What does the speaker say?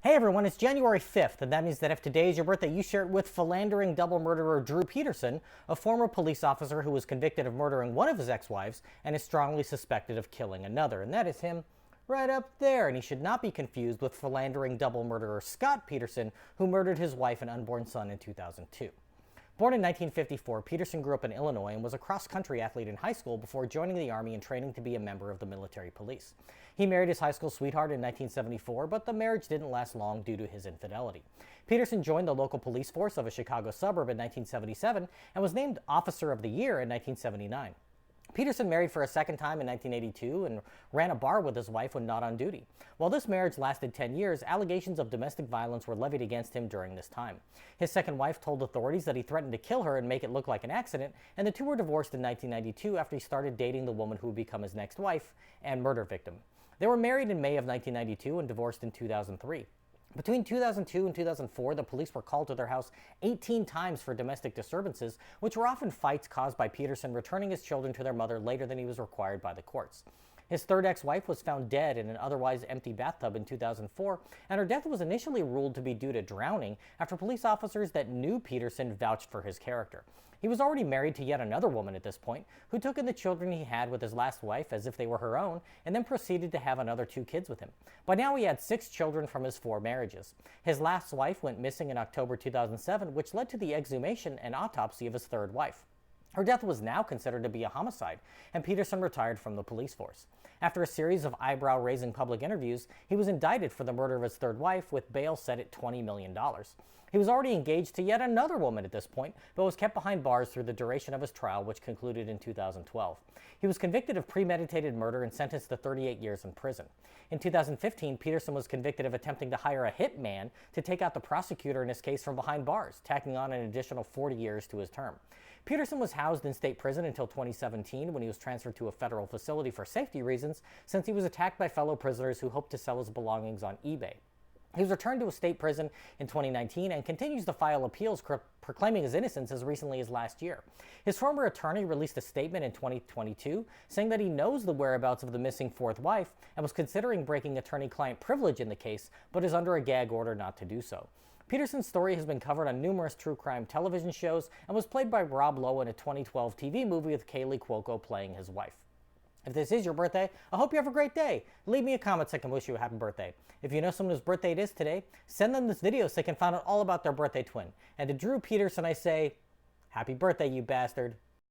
Hey everyone, it's January 5th, and that means that if today is your birthday, you share it with philandering double murderer Drew Peterson, a former police officer who was convicted of murdering one of his ex-wives and is strongly suspected of killing another. And that is him right up there, and he should not be confused with philandering double murderer Scott Peterson, who murdered his wife and unborn son in 2002. Born in 1954, Peterson grew up in Illinois and was a cross-country athlete in high school before joining the Army and training to be a member of the military police. He married his high school sweetheart in 1974, but the marriage didn't last long due to his infidelity. Peterson joined the local police force of a Chicago suburb in 1977 and was named Officer of the Year in 1979. Peterson married for a second time in 1982 and ran a bar with his wife when not on duty. While this marriage lasted 10 years, allegations of domestic violence were levied against him during this time. His second wife told authorities that he threatened to kill her and make it look like an accident, and the two were divorced in 1992 after he started dating the woman who would become his next wife and murder victim. They were married in May of 1992 and divorced in 2003. Between 2002 and 2004, the police were called to their house 18 times for domestic disturbances, which were often fights caused by Peterson returning his children to their mother later than he was required by the courts. His third ex-wife was found dead in an otherwise empty bathtub in 2004, and her death was initially ruled to be due to drowning after police officers that knew Peterson vouched for his character. He was already married to yet another woman at this point, who took in the children he had with his last wife as if they were her own, and then proceeded to have another 2 kids with him. By now he had 6 children from his 4 marriages. His last wife went missing in October 2007, which led to the exhumation and autopsy of his third wife. Her death was now considered to be a homicide, and Peterson retired from the police force. After a series of eyebrow-raising public interviews, he was indicted for the murder of his third wife, with bail set at $20 million. He was already engaged to yet another woman at this point, but was kept behind bars through the duration of his trial, which concluded in 2012. He was convicted of premeditated murder and sentenced to 38 years in prison. In 2015, Peterson was convicted of attempting to hire a hitman to take out the prosecutor in his case from behind bars, tacking on an additional 40 years to his term. Peterson was housed in state prison until 2017, when he was transferred to a federal facility for safety reasons, since he was attacked by fellow prisoners who hoped to sell his belongings on eBay. He was returned to a state prison in 2019 and continues to file appeals proclaiming his innocence as recently as last year. His former attorney released a statement in 2022 saying that he knows the whereabouts of the missing fourth wife and was considering breaking attorney-client privilege in the case, but is under a gag order not to do so. Peterson's story has been covered on numerous true crime television shows and was played by Rob Lowe in a 2012 TV movie with Kaylee Cuoco playing his wife. If this is your birthday, I hope you have a great day. Leave me a comment so I can wish you a happy birthday. If you know someone whose birthday it is today, send them this video so they can find out all about their birthday twin. And to Drew Peterson, I say, happy birthday, you bastard.